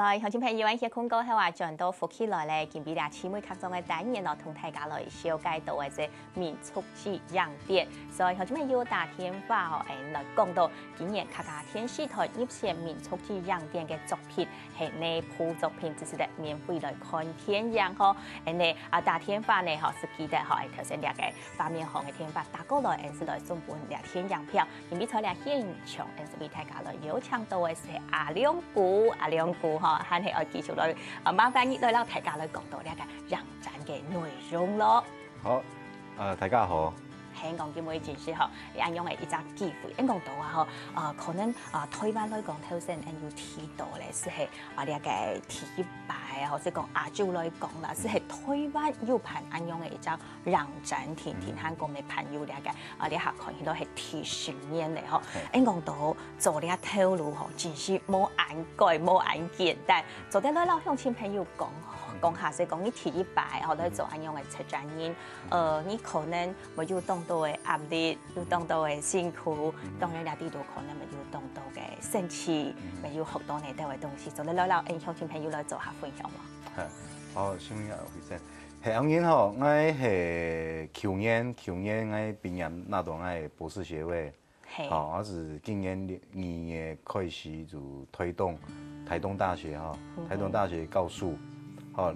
來，鄉親朋友，一些廣告係話轉到福起來咧，見比倆姊妹各種嘅單元咯，同大家來紹介到嘅即民族誌樣點。所以鄉親朋友打電話哦，來講到今年客家電視台入選民族誌樣點嘅作品係呢部作品，就是嚟免費來看天樣呵。呢打電話呢嗬是記得嗬，頭先倆嘅畫面行嘅電話打過來，是來送本倆天樣票，而比賽倆現場，是俾大家來邀請到嘅是阿亮姑嗬，係係我繼續來麻煩你來讓大家來講到呢個樣展嘅內容咯。好，大家好。香港嘅每件事嗬，你按用係一隻機會，一講到啊嗬，可能台灣來講頭先要提到咧，是係呢個提擺啊，或者講亞洲來講啦，是係台灣有辦按用嘅一隻樣展，天香港嘅朋友呢個呢下看見到係提10年嚟嗬，一講到做呢個透露嗬，真是冇眼蓋冇眼簡單，做得來老鄉親朋友講下先講你提一擺，我都做按用嘅出展演，你可能冇要當到嘅壓力，要當到嘅辛苦，當然啲度可能咪要當到嘅生氣，咪要學到你哋嘅東西，做得來老鄉親朋友來做下分享喎。係，好，先有回聲。係當然吼，我係去年我畢業那度我博士學位，好，我是今年2月開始就推動台東大學哈，台東大學教書。好，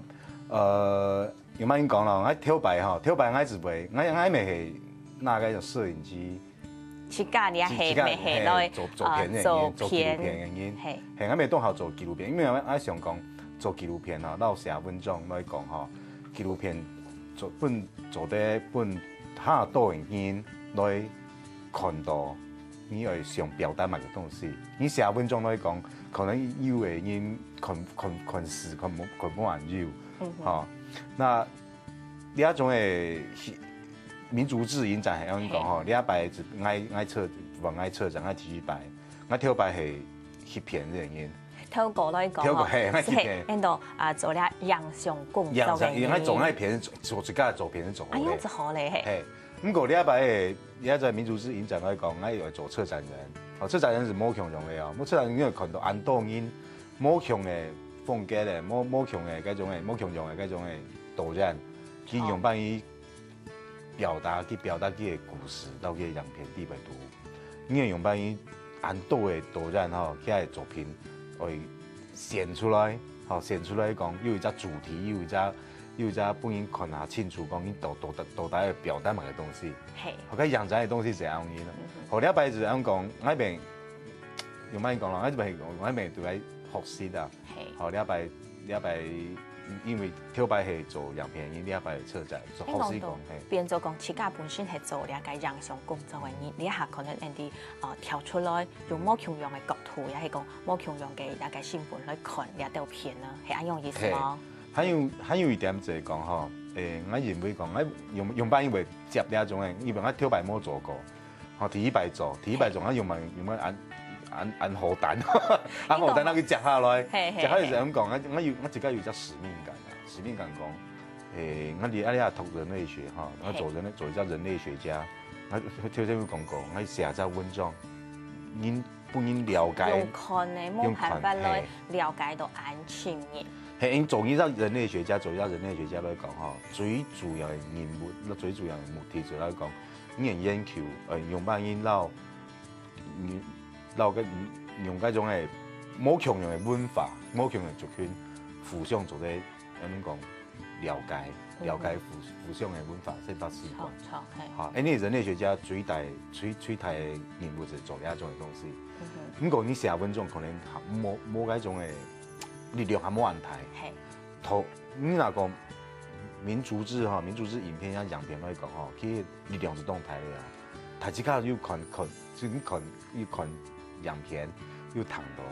有乜講啦？我跳擺吼，跳擺我是袂，我咪係那個攝影機，去教你係咪係來做片嘅嘢，做紀錄片嘅嘢，係我咪當下做紀錄片，因為我想講做紀錄片吼，到寫文章來講吼，紀錄片做得本下多嘅人來看到你要想表達乜嘅東西，你寫文章來講，可能有嘅人看時看冇完要，嚇，那呢一種嘅民族誌影展係咁講吼，呢一擺就愛策展愛提擺，我跳擺係翕片嘅嘢。透過來講吼，係喺度做咧影像工作嘅嘢。我做嗰片做自家做片做好咧。就好咧係。咁過呢一擺係呢一隻民族誌影展來講，我要做策展人。哦，策展人是冇強用嘅哦，冇策展人因為看到安多人冇強嘅風格咧，冇強嘅嗰種嘅冇強用嘅嗰種嘅導演，佢用幫伊表達佢嘅故事到佢嘅樣片地位度，因為用幫伊安多嘅導演吼，佢嘅作品會顯出來，吼顯出來講有一隻主題，有一隻本人看下清楚講，伊到底表達乜嘅東西，係，佢樣仔嘅東西是咁樣咯。後禮拜就咁講，我一邊用乜講啦？我一邊對佢學習啊。後禮拜因為跳擺係做樣片，呢禮拜策展做學習講係。變做講，自家本身係做呢個影像工作嘅人，你一下可能人哋跳出來用冇強樣嘅角度，也係講冇強樣嘅一個新聞來看呢條片啦，係咁樣意思嗎？還有一點就係講吼，我認為講，我用擺因為接呢一種嘅，因為我跳擺冇做過，我第一擺做，我用乜按荷蛋，按荷蛋那個摘下來，摘下來就咁講，我自己有隻使命感講，我哋阿讀人類學哈，我做一隻人類學家，我頭先會講過，我寫隻文章，您本人了解，用看嘅冇辦法來了解到案情嘅。係，做呢隻人類學家來講吼，最主要嘅任務，最主要嘅目的就係講，你研究用翻因撈嘅用嗰種嘅冇強用嘅文化，冇強用族群互相做啲咁講了解互相嘅文化生活習慣。嚇，呢啲人類學家最大嘅任務就係做呢一種嘅東西。咁講你寫文章可能冇嗰種嘅力量係冇問題。你嗱講民族誌影片啊樣片來講吼，佢力量是動態嘅啊。大家要看樣片要談到，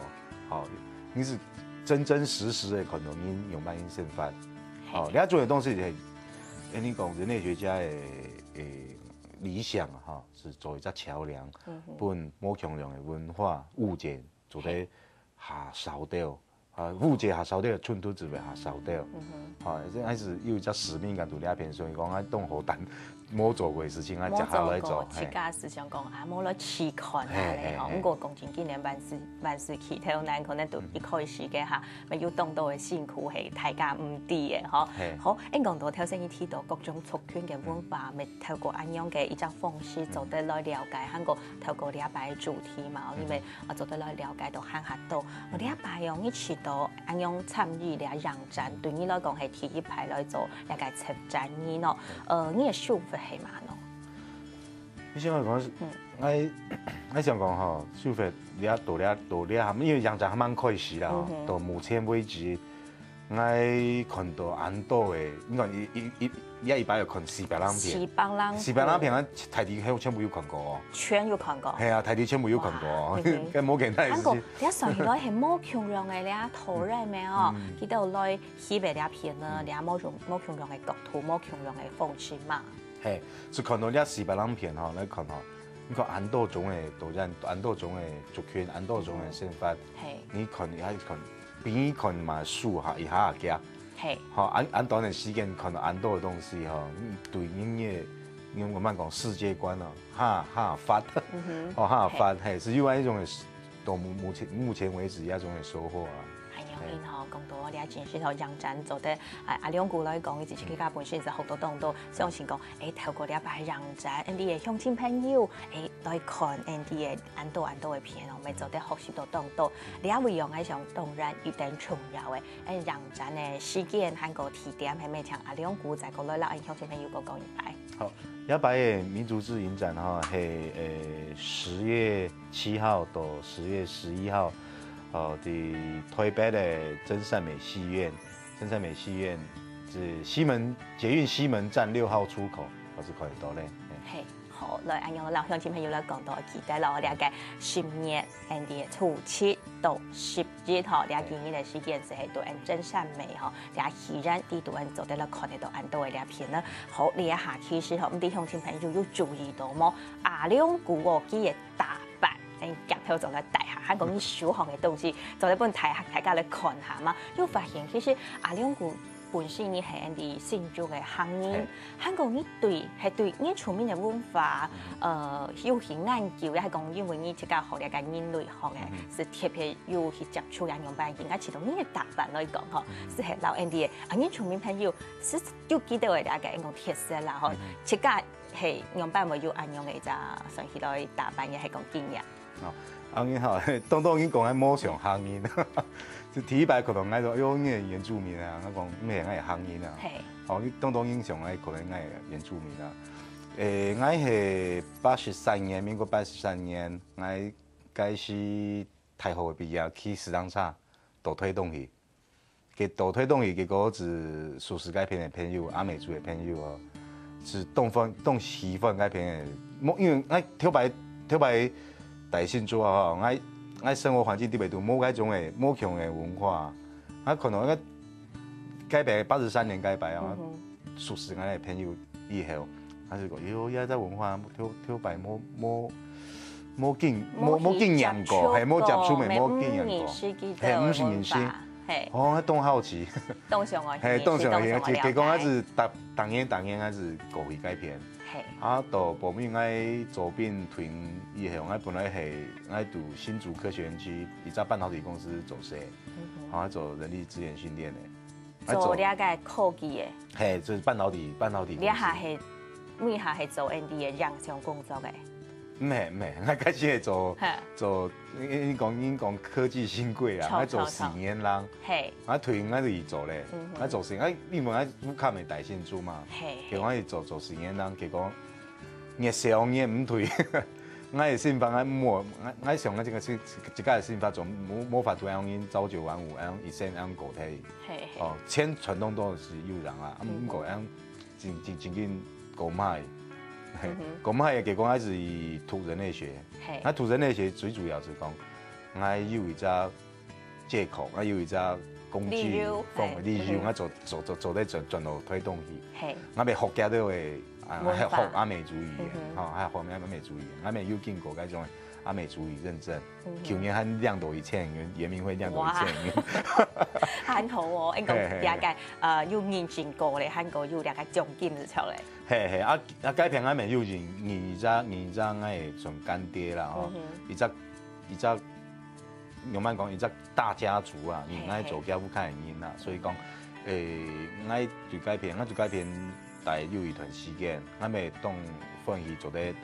好，你是真實嘅看到你用乜嘢生活，好，你要做嘅東西係，你講人類學家嘅理想哈，是做一隻橋梁，本冇強量嘅文化物件做得下掃掉，误解下收到，寸土只为下收到。即还是有一只使命感在遐边，所以讲爱当好等冇做过的事情，爱接下来做。自家思想讲啊，冇来试看下咧吼。不过讲真，今年万事起头难，可能都一开始嘅吓，咪有当到嘅辛苦係大家唔啲嘅嗬。好，講到頭先你提到各種族群嘅文化，咪透過咁樣嘅一種方式，做得來了解香港透過禮拜主題嘛，你咪做得來了解到鄉下度。我禮拜用一次到咁樣參與嚟讓戰，對你來講係第一排來做了解策展呢咯。你嘅收費係嘛咯？你想講，我想講吼，收費了多了，因為讓戰還蠻可惜啦，到目前為止。我看到很多嘅，你看一擺有看400人片，400人片，我台地全部有看過哦，全有看過。係啊，台地全部有看過哦，跟冇其他事。韓國你上去來係冇強量嘅咧，土人咩哦，佢都來起別啲片啦，你冇強量嘅國土，冇強量嘅風景嘛。係，就看到呢400人片吼，你看吼，你看很多種嘅導演，很多種嘅族群，很多種嘅生活，你看你還看。邊看嘛書嚇，一下下夾，好按短的時間看到很多的東西吼，對音樂，我們講世界觀哦，哈發，哦哈發，係是有一種嘅，到目前為止一種嘅收穫啊。然後講到我哋前時頭讓戰做得阿兩姑來講，以前佢家本身就好多當到，相信講透過禮拜讓戰，啲嘅鄉親朋友來看啲嘅很多嘅片，我咪做得學習到當到，你也會用喺上當然一定重要嘅讓戰嘅事件，韓國提點係咩？像阿兩姑在國內啦，鄉親朋友講一排。好，一擺嘅民族誌影展哈係10月7號到10月11號。喺台北的真善美戲院，是捷運西門站6號出口，我是可以到咧。係好，來咁樣老鄉親朋友來講到期待啦，我哋嘅10月初7到10日嗬，你建議嘅時間就係到真善美嗬，你戲院啲度人做得啦，看得到很多嘅片啦。好，你一下其實嗬，咁啲鄉親朋友要注意到麼？阿兩姑個啲嘅打扮，夾頭做得大。香港啲小項嘅東西，就一般大家嚟看下嘛，要發現其實阿兩姑本身呢係啲新竹嘅鄉人，香港呢對呢出面嘅文化，要去研究，係講因為呢自家學嘅人類學嘅，是特別要去接觸人用扮，而家知道呢個打扮來講嗬，是係老 Andy 嘅，呢出面朋友是要記得嘅大家一個特色啦，嗬，自家係用扮會要按用嘅就上去來打扮嘅係講經驗。鄉人吼，當已經講喺摸上鄉人，就第一擺可能嗌做喲，你係原住民啊，我講咩係鄉人啊，哦，當已經上嚟可能係原住民啊。我係83年，民國83年，我開始大學畢業去斯當差倒推動去，倒推動去結果是素食改編嘅朋友，阿美族嘅朋友哦，是東西方改編嘅，因為我跳擺。大新竹啊！我生活環境特別多，冇嗰種嘅冇強嘅文化。我可能我改變83年改變啊，熟識我嘅朋友以後，我就講喲，依家文化跳擺冇經驗過，係冇接觸嘅冇經驗過，係唔是明星。哦，東好奇，東上外，係東上外，結果我是當年我是過去改編。啊，到後面我左邊屯以後，我本來係我讀新竹科學園區一家半導體公司做事，我做人力資源訓練嘅。做了解科技嘅。係，就是半導體公司。你下係每下係做 N D 嘅樣上工作嘅。唔係，我開始係做，已經講科技新貴啦，我做10年啦。係。我退我就做咧，我做10年，因為我副卡咪大新竹嘛，結果我係做10年啦，結果熱少熱唔退，我係先發我上我這個嘅先發做冇法度樣因朝九晚五樣一線樣個體，哦，錢傳統都是有人啦，唔過樣真經夠賣。咁係結果我是讀人類學，我讀人類學最主要是講，我有一隻借口，我有一隻工具，例如我做得全路推動去，我咪學嘅都係學阿美族語言，嚇，係學阿美族語言，我咪有經過嗰種阿美族语认证，去年还亮斗1000元，圆明会亮斗1000元。很好哦，應該大概要認證過咧，韓國要大概獎金就出嚟。係啊改平安美有二張誒算乾爹啦吼，一隻用慢講一隻大家族啊，而做家務較會贏啦，所以講我就改片大約有一段時間，我咪當歡喜做咧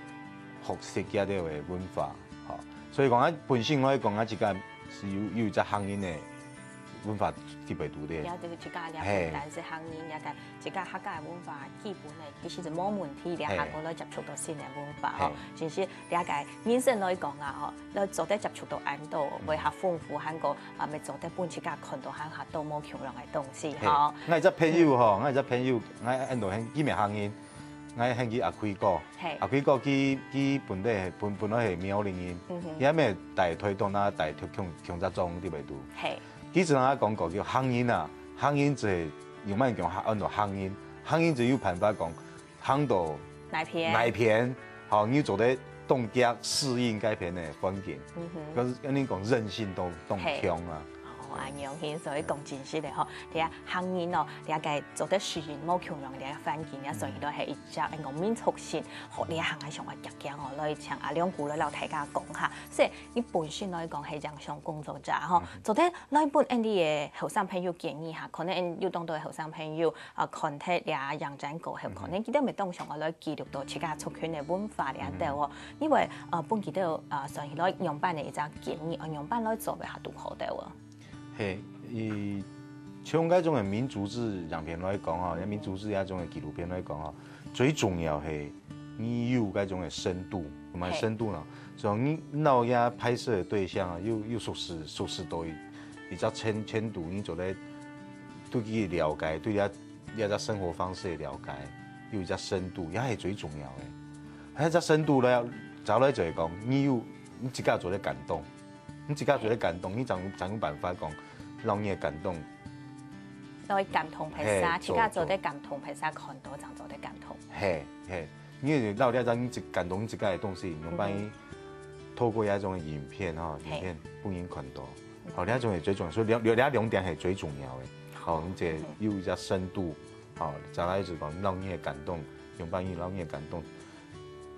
學識家啲嘅文化，吼，所以講我本身我講我自家是有一隻漢人嘅文化特別多啲。有啲自家嘅，但是漢人也個自家客家嘅文化基本咧，其實就冇問題，你下個來接觸到新嘅文化吼，就是你個人生來講啊吼，你做得接觸到很多，會較豐富很個咪做得本自家看到很多冇強量嘅東西吼。我有隻朋友吼，我印度佢咪漢人。我興去阿奎哥，阿奎哥佢本來係苗栗人，而咩大推動啦，大強集中啲咪多。佢之前我講過叫漢人啊，漢人就係用乜講按照漢人就有辦法講漢到內片，好你做得動腳適應改變嘅環境，咁你講韌性都強啊。安樣顯，所以講真實嘅嗬，你啊漢人咯，你啊個做得適應冇強量嘅環境，啊所以都係一隻個民族性，學你行喺上個夾夾我來像阿兩姑來老大家講下，即係你本身來講係人上工作者嗬，做得來本啲嘅後生朋友建議下，可能要當到後生朋友看睇你啊認真過後，可能記得咪當上我來記錄到自家族群嘅文化嚟度喎，因為本記得所以來用班嘅一隻建議，用班來做為下都好啲喎。嘿，像嗰種嘅民族誌樣片來講吼，民族誌一種嘅紀錄片來講吼，最重要係你有嗰種嘅深度，同埋深度咯。就你老嘢拍攝嘅對象啊，又熟識到比較深度，你做咧對佢了解，對你一隻生活方式嘅了解，有一隻深度，也係最重要嘅。喺一隻深度咧，走來就係講，你自己做得感動，你自己做得感動，你怎有辦法講？讓你嘅感動，來感同皮沙，自家做得感同皮沙，看到就做得感同。係，你老啲你感動自己嘅東西，用翻透過一種影片哈，影片不應看到，好，呢一種係最重要，所以兩點係最重要嘅。好，你即有一隻深度，好，再來就講讓你嘅感動，用翻讓你嘅感動，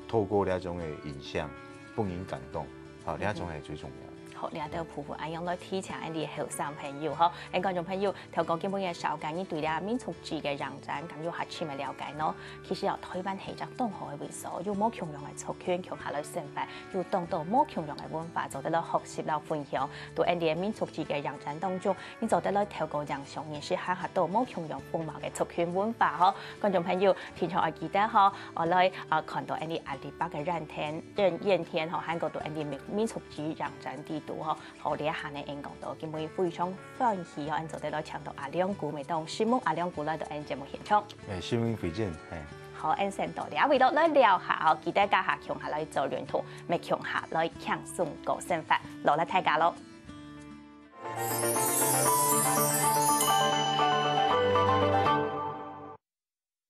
透過呢一種嘅影像，不應感動，好，呢一種係最重要。你都匍匐安樣來提醒啲後生朋友嗬，誒觀眾朋友透過基本嘅了解，你對啲民族誌嘅認真咁要下深嘅了解咯。其實由台灣係隻東河嘅為所，要冇強量嘅族群強下來成敗，要當到冇強量嘅文化，做得來學習來分享。到啲民族誌嘅認真當中，你做得來透過人上認識下到冇強量風貌嘅族群文化嗬。觀眾朋友，平常我記得嗬，我來看到啲阿里巴嘅艷天嗬，韓國到啲民族誌認真啲。好，你一下呢，應講到，基本非常歡喜哦，按做得來搶到阿兩姑，咪當節目阿兩姑來到按節目現場。新聞回見，好，按先到，你啊為咗來聊下哦，記得家下強下來做聯圖，咪強下來強送個身法，落嚟睇下咯。